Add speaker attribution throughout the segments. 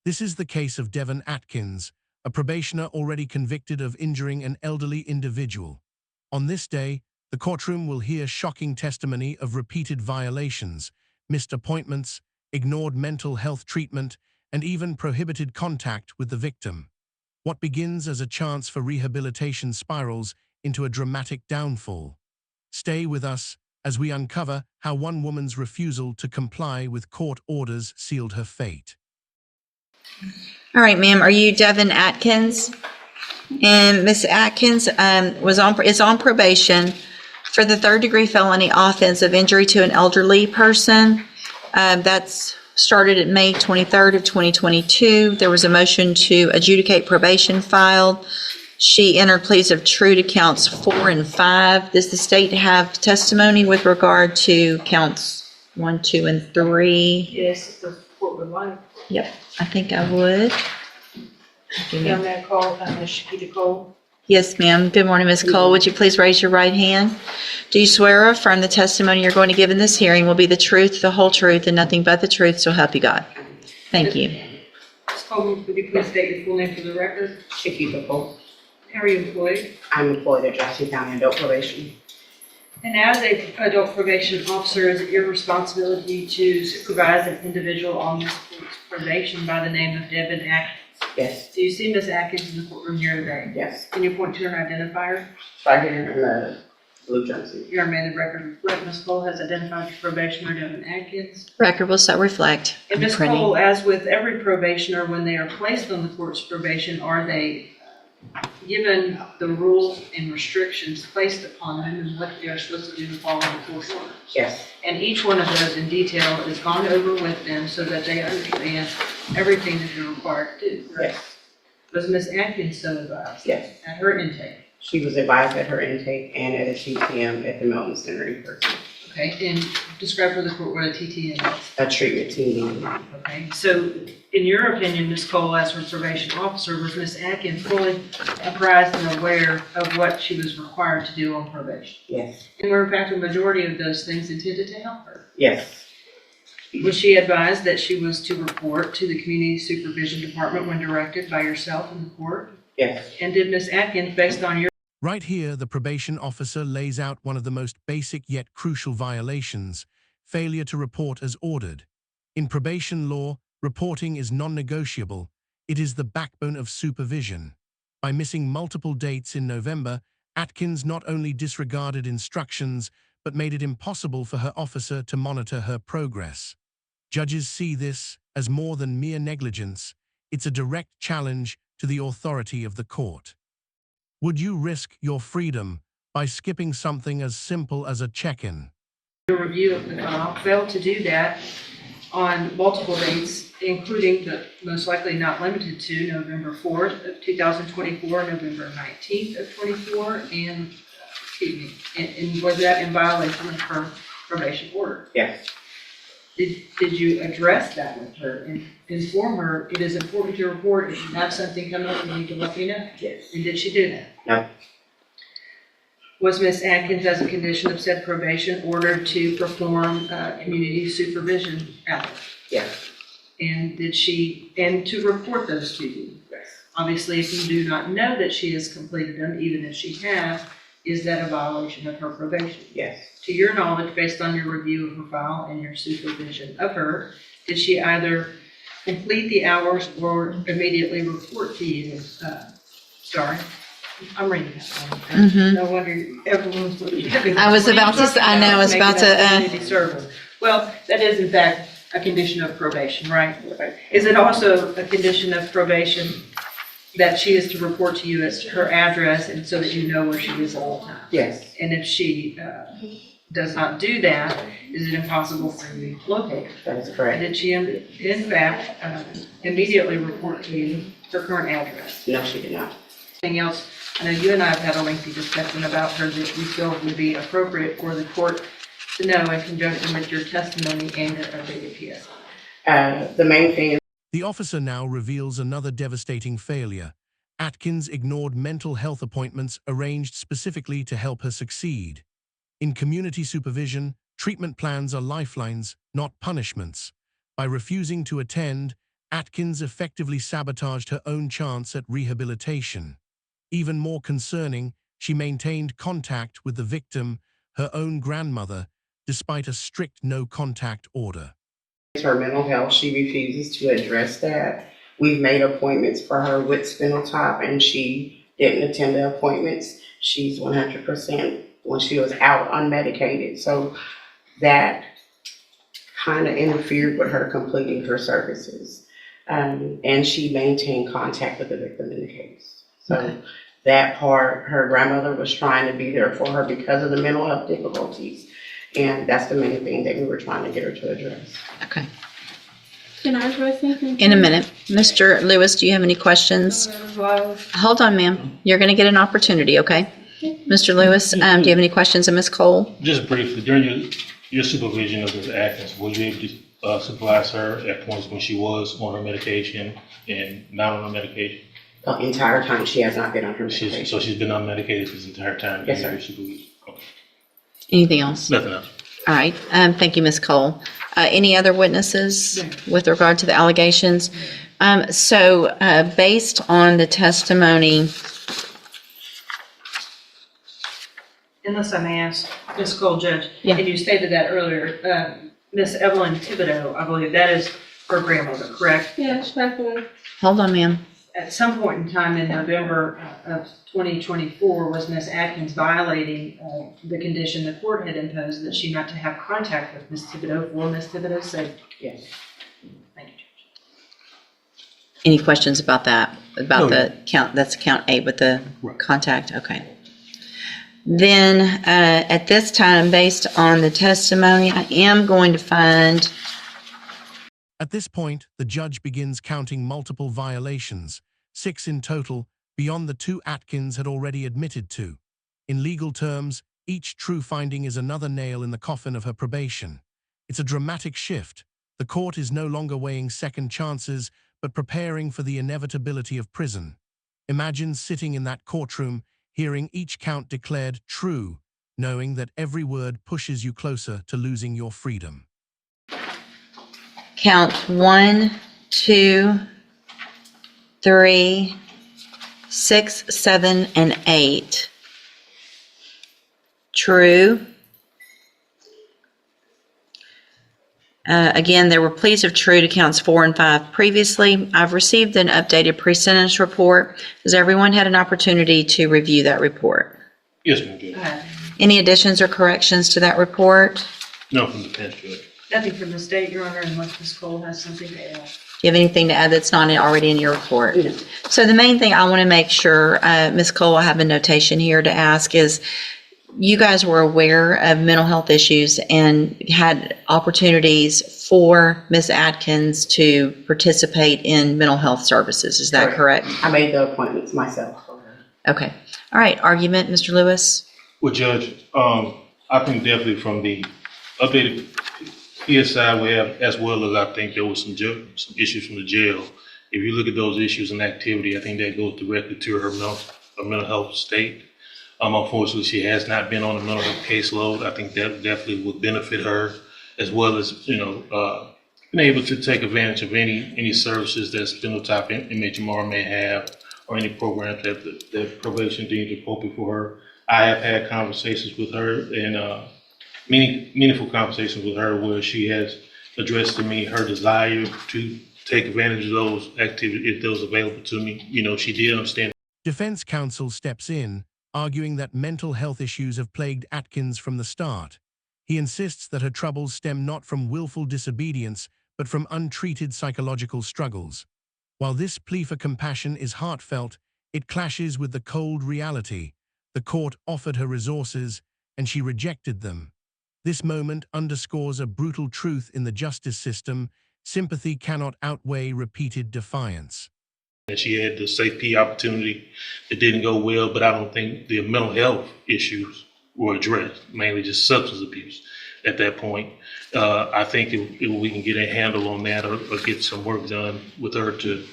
Speaker 1: This is the case of Devon Atkins, a probationer already convicted of injuring an elderly individual. On this day, the courtroom will hear shocking testimony of repeated violations, missed appointments, ignored mental health treatment, and even prohibited contact with the victim. What begins as a chance for rehabilitation spirals into a dramatic downfall. Stay with us as we uncover how one woman's refusal to comply with court orders sealed her fate.
Speaker 2: All right, ma'am, are you Devon Atkins? And Miss Atkins is on probation for the third-degree felony offense of injury to an elderly person. That's started at May 23rd of 2022. There was a motion to adjudicate probation filed. She entered pleas of true to counts 4 and 5. Does the state have testimony with regard to counts 1, 2, and 3?
Speaker 3: Yes, if the court would like.
Speaker 2: Yep, I think I would.
Speaker 3: Young man called, Ms. Shakita Cole.
Speaker 2: Yes, ma'am. Good morning, Ms. Cole. Would you please raise your right hand? Do you swear or affirm the testimony you're going to give in this hearing will be the truth, the whole truth, and nothing but the truth, so help you God? Thank you.
Speaker 3: Ms. Cole, would you please state your full name for the record?
Speaker 4: Shakita Cole.
Speaker 3: How are you employed?
Speaker 4: I'm employed at Jackson County Adult Probation.
Speaker 3: And as an adult probation officer, is it your responsibility to supervise an individual on this court's probation by the name of Devon Atkins?
Speaker 4: Yes,
Speaker 3: Do you see Ms. Atkins in the courtroom here today?
Speaker 4: yes.
Speaker 3: Can you point to her and identify her?
Speaker 4: Right here in the blue jumpsuit.
Speaker 3: Your may the record reflect Ms. Cole has identified your probationer, Devon Atkins.
Speaker 2: Record will so reflect.
Speaker 3: And Ms.
Speaker 2: Printing.
Speaker 3: Cole, as with every probationer, when they are placed on the court's probation, are they given the rules and restrictions placed upon them and what they are supposed to do to follow the court order?
Speaker 4: Yes,
Speaker 3: And each one of those in detail is gone over with them so that they understand everything that they're required to do, correct?
Speaker 4: yes,
Speaker 3: Was Ms. Atkins so advised
Speaker 4: yes.
Speaker 3: at her intake?
Speaker 4: She was advised at her intake and at a TTM at the Melton Center in person.
Speaker 3: Okay, and describe for the court what a TTM is.
Speaker 4: A treatment team meeting.
Speaker 3: Okay, so in your opinion, Ms. Cole, as her probation officer, was Ms. Atkins fully apprised and aware of what she was required to do on probation?
Speaker 4: Yes,
Speaker 3: And were in fact a majority of those things intended to help her?
Speaker 4: yes,
Speaker 3: Was she advised that she was to report to the Community Supervision Department when directed by yourself and the court?
Speaker 4: yes,
Speaker 3: And did Ms. Atkins, based on your
Speaker 1: Right here, the probation officer lays out one of the most basic yet crucial violations: failure to report as ordered. In probation law, reporting is non-negotiable. It is the backbone of supervision. By missing multiple dates in November, Atkins not only disregarded instructions, but made it impossible for her officer to monitor her progress. Judges see this as more than mere negligence. It's a direct challenge to the authority of the court. Would you risk your freedom by skipping something as simple as a check-in?
Speaker 3: review of the file failed to do that on multiple dates, including but most likely not limited to November 4th of 2024, November 19th of 24, and, and was that in violation of her probation order?
Speaker 4: yes,
Speaker 3: Did you address that with her and inform her, it is important to report, if you have something coming up, you need to let me know?
Speaker 4: yes.
Speaker 3: And did she do that?
Speaker 4: No,
Speaker 3: Was Ms. Atkins, as a condition of said probation, ordered to perform community supervision hours?
Speaker 4: yes,
Speaker 3: And to report those to you?
Speaker 4: yes.
Speaker 3: Obviously, if you do not know that she has completed them, even if she has, is that a violation of her probation?
Speaker 4: Yes,
Speaker 3: To your knowledge, based on your review of her file and your supervision of her, did she either complete the hours or immediately report to you? Sorry, I'm reading that one.
Speaker 2: Mhm.
Speaker 3: No wonder everyone's looking at me.
Speaker 2: I was
Speaker 3: What are you
Speaker 2: about to
Speaker 3: talking
Speaker 2: say- I know, I was
Speaker 3: Making
Speaker 2: about to,
Speaker 3: that community service. Well, that is in fact a condition of probation, right? Is it also a condition of probation that she is to report to you as her address and so that you know where she is at all times?
Speaker 4: yes,
Speaker 3: And if she does not do that, is it impossible for you to locate her?
Speaker 4: that is correct.
Speaker 3: Did she in fact immediately report to you her current address?
Speaker 4: No, she did not.
Speaker 3: Anything else? I know you and I have had a lengthy discussion about her that you feel would be appropriate for the court to know in conjunction with your testimony and your updated PSI.
Speaker 4: The main thing is
Speaker 1: The officer now reveals another devastating failure. Atkins ignored mental health appointments arranged specifically to help her succeed. In community supervision, treatment plans are lifelines, not punishments. By refusing to attend, Atkins effectively sabotaged her own chance at rehabilitation. Even more concerning, she maintained contact with the victim, her own grandmother, despite a strict no-contact order.
Speaker 4: Her mental health, she refuses to address that. We've made appointments for her with spinal tap, and she didn't attend the appointments. She's 100% when she was out unmedicated. So that kind of interfered with her completing her services. And she maintained contact with the victim in the case. So that part, her grandmother was trying to be there for her because of the mental health difficulties. And that's the main thing that we were trying to get her to address.
Speaker 2: Okay.
Speaker 5: Can I address anything?
Speaker 2: In a minute. Mr. Lewis, do you have any questions? Hold on, ma'am. You're going to get an opportunity, okay? Mr. Lewis, do you have any questions of Ms. Cole?
Speaker 6: Just briefly, during your supervision of Ms. Atkins, were you able to supervise her at points when she was on her medication and not on her medication?
Speaker 4: The entire time she has not been on her medication.
Speaker 6: So she's been unmedicated this entire time?
Speaker 4: Yes, sir.
Speaker 6: Your supervision? Okay.
Speaker 2: Anything else?
Speaker 6: Nothing else.
Speaker 2: All right. Thank you, Ms. Cole. Any other witnesses with regard to the allegations? Based on the testimony,
Speaker 3: Unless I may ask, Ms. Cole, Judge,
Speaker 2: Yeah.
Speaker 3: and you stated that earlier, Ms. Evelyn Thibodeau, I believe that is her grandmother, correct?
Speaker 5: Yeah, she passed away.
Speaker 2: hold on, ma'am.
Speaker 3: At some point in time in November of 2024, was Ms. Atkins violating the condition the court had imposed that she not to have contact with Ms. Thibodeau for Ms. Thibodeau's sake?
Speaker 4: Yes.
Speaker 3: Thank you, Judge.
Speaker 2: Any questions about that? About
Speaker 6: No.
Speaker 2: the count, that's count 8 with the
Speaker 6: Right.
Speaker 2: contact? Okay. Then, at this time, based on the testimony, I am going to find,
Speaker 1: At this point, the judge begins counting multiple violations, 6 in total, beyond the 2 Atkins had already admitted to. In legal terms, each true finding is another nail in the coffin of her probation. It's a dramatic shift. The court is no longer weighing second chances, but preparing for the inevitability of prison. Imagine sitting in that courtroom, hearing each count declared true, knowing that every word pushes you closer to losing your freedom.
Speaker 2: count 1, 2, 3, 6, 7, and 8. True. Again, there were pleas of true to counts 4 and 5 previously. I've received an updated pre-sentence report. Has everyone had an opportunity to review that report?
Speaker 6: Yes, ma'am, Judge.
Speaker 2: Any additions or corrections to that report?
Speaker 6: No, from the bench, Judge.
Speaker 3: Nothing from the state, Your Honor, unless Ms. Cole has something to add.
Speaker 2: Do you have anything to add that's not already in your report?
Speaker 4: No.
Speaker 2: So the main thing I want to make sure, Ms. Cole, I have a notation here to ask is, you guys were aware of mental health issues and had opportunities for Ms. Atkins to participate in mental health services. Is that correct?
Speaker 4: I made the appointments myself for her.
Speaker 2: Okay. All right. Argument, Mr. Lewis?
Speaker 6: Well, Judge, I think definitely from the updated PSI we have, as well as I think there was some issues from the jail. If you look at those issues and activity, I think that goes directly to her mental health state. Unfortunately, she has not been on a mental health caseload. I think that definitely would benefit her, as well as, being able to take advantage of any services that spinal tap MHMR may have, or any programs that probation deems appropriate for her. I have had conversations with her, and meaningful conversations with her, where she has addressed to me her desire to take advantage of those activities if those available to me. She did understand.
Speaker 1: Defense counsel steps in, arguing that mental health issues have plagued Atkins from the start. He insists that her troubles stem not from willful disobedience, but from untreated psychological struggles. While this plea for compassion is heartfelt, it clashes with the cold reality. The court offered her resources, and she rejected them. This moment underscores a brutal truth in the justice system: sympathy cannot outweigh repeated defiance.
Speaker 6: And she had the safety opportunity. It didn't go well, but I don't think the mental health issues were addressed, mainly just substance abuse at that point. I think if we can get a handle on that, or get some work done with her to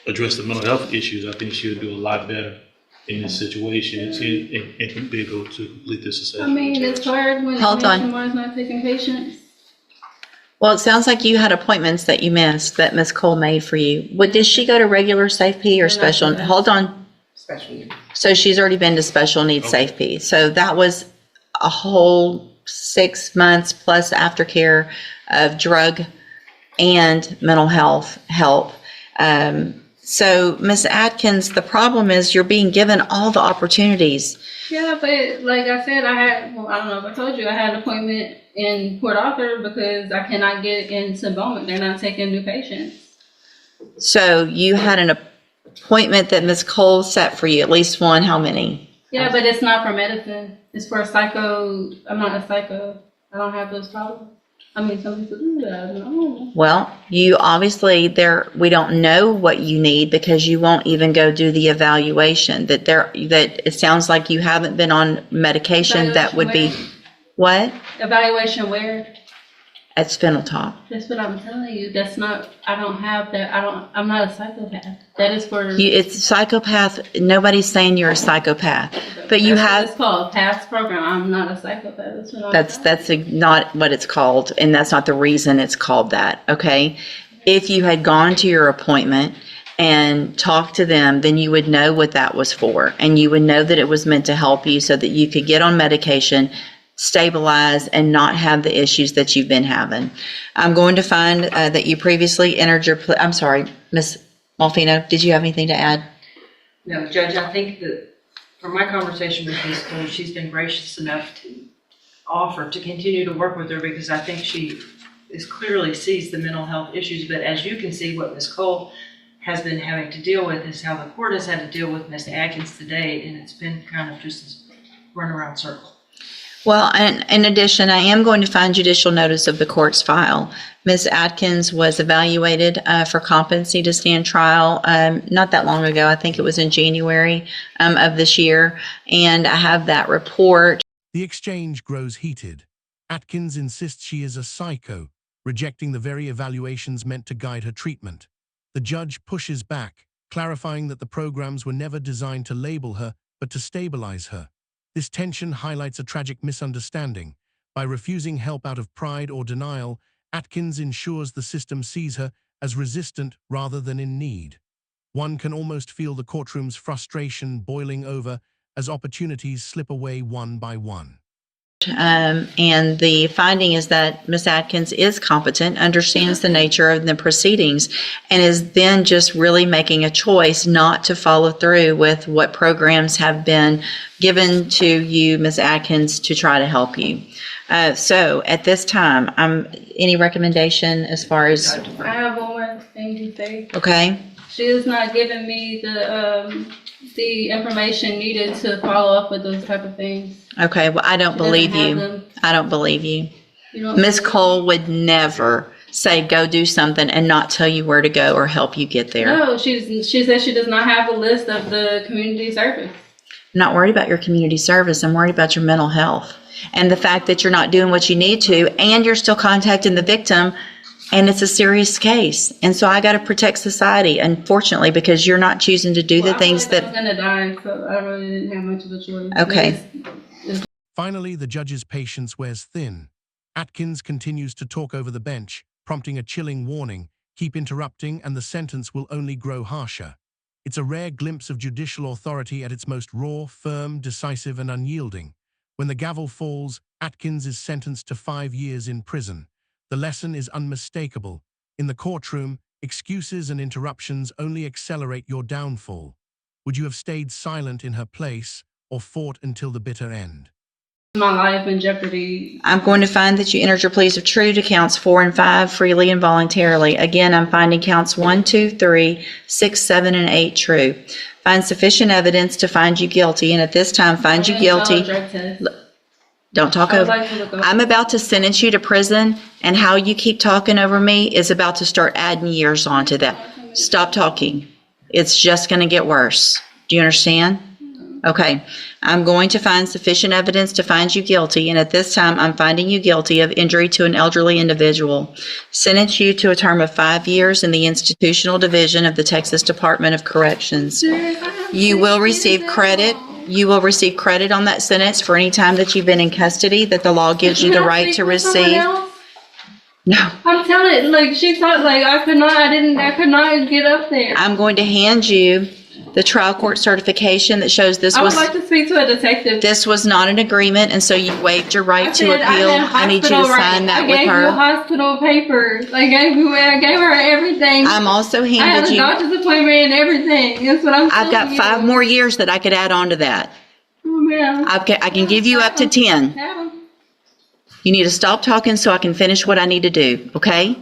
Speaker 6: address the mental health issues, I think she'll do a lot better in this situation and can be able to complete this assessment.
Speaker 5: I mean, it's hard when
Speaker 2: Hold on.
Speaker 5: someone's not taking patients.
Speaker 2: Well, it sounds like you had appointments that you missed that Ms. Cole made for you. What, did she go to regular Safe P or special?
Speaker 5: No.
Speaker 2: Hold on.
Speaker 4: Special needs.
Speaker 2: So she's already been to special needs
Speaker 6: Okay.
Speaker 2: Safe P. So that was a whole 6 months plus aftercare of drug and mental health help. So Ms. Atkins, the problem is you're being given all the opportunities.
Speaker 5: Yeah, but like I said, I don't know if I told you, I had an appointment in Port Arthur because I cannot get into Bowman. They're not taking new patients.
Speaker 2: So you had an appointment that Ms. Cole set for you, at least one, how many?
Speaker 5: Yeah, but it's not for medicine. It's for psycho. I'm not a psycho. I don't have those problems. I mean, some people do that. I don't know.
Speaker 2: Well, you obviously we don't know what you need because you won't even go do the evaluation. That it sounds like you haven't been on medication that would be, what?
Speaker 5: Evaluation where?
Speaker 2: At Spinal Top.
Speaker 5: That's what I'm telling you. That's not, I don't have that. I'm not a psychopath. That is for.
Speaker 2: It's psychopath. Nobody's saying you're a psychopath, but you
Speaker 5: That's what
Speaker 2: have.
Speaker 5: it's called past program. I'm not a psychopath. That's what I'm saying.
Speaker 2: That's not what it's called, and that's not the reason it's called that. Okay, if you had gone to your appointment and talked to them, then you would know what that was for, and you would know that it was meant to help you so that you could get on medication, stabilize, and not have the issues that you've been having. I'm going to find that you previously entered your. I'm sorry, Ms. Malfino. Did you have anything to add?
Speaker 3: No, Judge, I think that from my conversation with Ms. Cole, she's been gracious enough to offer to continue to work with her because I think she clearly sees the mental health issues. But as you can see, what Ms. Cole has been having to deal with is how the court has had to deal with Ms. Atkins today, and it's been kind of just this runaround circle.
Speaker 2: Well, and in addition, I am going to find judicial notice of the court's file. Ms. Atkins was evaluated for competency to stand trial not that long ago. I think it was in January of this year, and I have that report.
Speaker 1: The exchange grows heated. Atkins insists she is a psycho, rejecting the very evaluations meant to guide her treatment. The judge pushes back, clarifying that the programs were never designed to label her, but to stabilize her. This tension highlights a tragic misunderstanding. By refusing help out of pride or denial, Atkins ensures the system sees her as resistant rather than in need. One can almost feel the courtroom's frustration boiling over as opportunities slip away one by one.
Speaker 2: And the finding is that Ms. Atkins is competent, understands the nature of the proceedings, and is then just really making a choice not to follow through with what programs have been given to you, Ms. Atkins, to try to help you. So at this time, any recommendation as far as,
Speaker 5: I have one more thing to say.
Speaker 2: okay?
Speaker 5: She is not giving me the information needed to follow up with those type of things.
Speaker 2: Okay, well, I don't
Speaker 5: She doesn't
Speaker 2: believe
Speaker 5: have
Speaker 2: you.
Speaker 5: them.
Speaker 2: I don't believe you.
Speaker 5: You don't
Speaker 2: Ms.
Speaker 5: believe-
Speaker 2: Cole would never say, go do something and not tell you where to go or help you get there.
Speaker 5: No, she says she does not have a list of the community service.
Speaker 2: I'm not worried about your community service. I'm worried about your mental health and the fact that you're not doing what you need to, and you're still contacting the victim, and it's a serious case. And so I got to protect society, unfortunately, because you're not choosing to do the things
Speaker 5: I was
Speaker 2: that.
Speaker 5: gonna die, so I really didn't have much of a choice.
Speaker 2: Okay.
Speaker 1: Finally, the judge's patience wears thin. Atkins continues to talk over the bench, prompting a chilling warning: keep interrupting and the sentence will only grow harsher. It's a rare glimpse of judicial authority at its most raw, firm, decisive, and unyielding. When the gavel falls, Atkins is sentenced to 5 years in prison. The lesson is unmistakable. In the courtroom, excuses and interruptions only accelerate your downfall. Would you have stayed silent in her place or fought until the bitter end?
Speaker 5: My life in jeopardy.
Speaker 2: I'm going to find that you entered your pleas of true to counts 4 and 5 freely and voluntarily. Again, I'm finding counts 1, 2, 3, 6, 7, and 8 true. Find sufficient evidence to find you guilty, and at this time, find you guilty.
Speaker 5: Drug test.
Speaker 2: Don't talk
Speaker 5: I would
Speaker 2: over.
Speaker 5: like to look up.
Speaker 2: I'm about to sentence you to prison, and how you keep talking over me is about to start adding years onto that. Stop talking. It's just going to get worse. Do you understand? Okay. I'm going to find sufficient evidence to find you guilty, and at this time, I'm finding you guilty of injury to an elderly individual. Sentence you to a term of 5 years in the institutional division of the Texas Department of Corrections. You will receive credit. You will receive credit on that sentence for any time that you've been in custody that the law gives you the right to receive. No.
Speaker 5: I'm telling, like, she thought, like, I could not get up there.
Speaker 2: I'm going to hand you the trial court certification that shows
Speaker 5: I would like to speak to a detective.
Speaker 2: this was not an agreement, and so you waived your right to
Speaker 5: said
Speaker 2: appeal. I need you to sign that with
Speaker 5: I gave you
Speaker 2: her.
Speaker 5: hospital papers. I gave her everything.
Speaker 2: I'm also
Speaker 5: I had
Speaker 2: handed
Speaker 5: a
Speaker 2: you,
Speaker 5: doctor's appointment and everything. That's what I'm
Speaker 2: I've got
Speaker 5: telling
Speaker 2: 5
Speaker 5: you.
Speaker 2: more years that I could add on to that.
Speaker 5: Oh, man.
Speaker 2: I can give you up to 10.
Speaker 5: Have 'em.
Speaker 2: You need to stop talking so I can finish what I need to do, okay?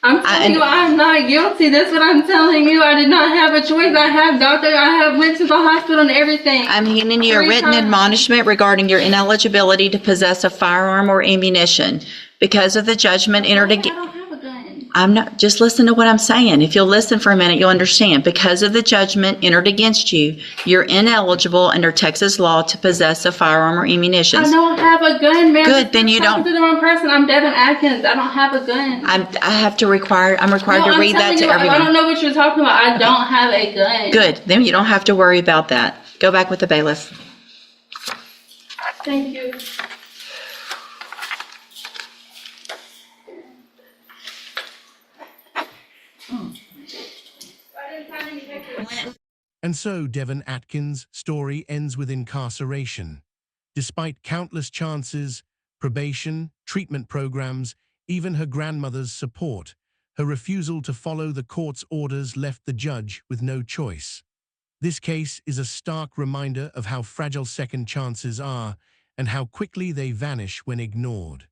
Speaker 5: I'm telling you, I'm not guilty. That's what I'm telling you. I did not have a choice. I went to the hospital and everything.
Speaker 2: I'm handing you a
Speaker 5: 3
Speaker 2: written
Speaker 5: times.
Speaker 2: admonishment regarding your ineligibility to possess a firearm or ammunition. Because of the judgment entered
Speaker 5: I
Speaker 2: against,
Speaker 5: don't have a gun.
Speaker 2: I'm not, just listen to what I'm saying. If you'll listen for a minute, you'll understand. Because of the judgment entered against you, you're ineligible under Texas law to possess a firearm or ammunition.
Speaker 5: I don't have a gun, man.
Speaker 2: Good, then you
Speaker 5: You're talking
Speaker 2: don't-
Speaker 5: to the wrong person. I'm Devin Atkins. I don't have a gun.
Speaker 2: I'm required
Speaker 5: No,
Speaker 2: to
Speaker 5: I'm
Speaker 2: read that
Speaker 5: telling
Speaker 2: to
Speaker 5: you, I
Speaker 2: everyone.
Speaker 5: don't know what you're talking about. I don't have a gun.
Speaker 2: Good, then you don't have to worry about that. Go back with the bailiff.
Speaker 5: Thank you.
Speaker 1: And so Devin Atkins' story ends with incarceration. Despite countless chances, probation, treatment programs, even her grandmother's support, her refusal to follow the court's orders left the judge with no choice. This case is a stark reminder of how fragile second chances are and how quickly they vanish when ignored.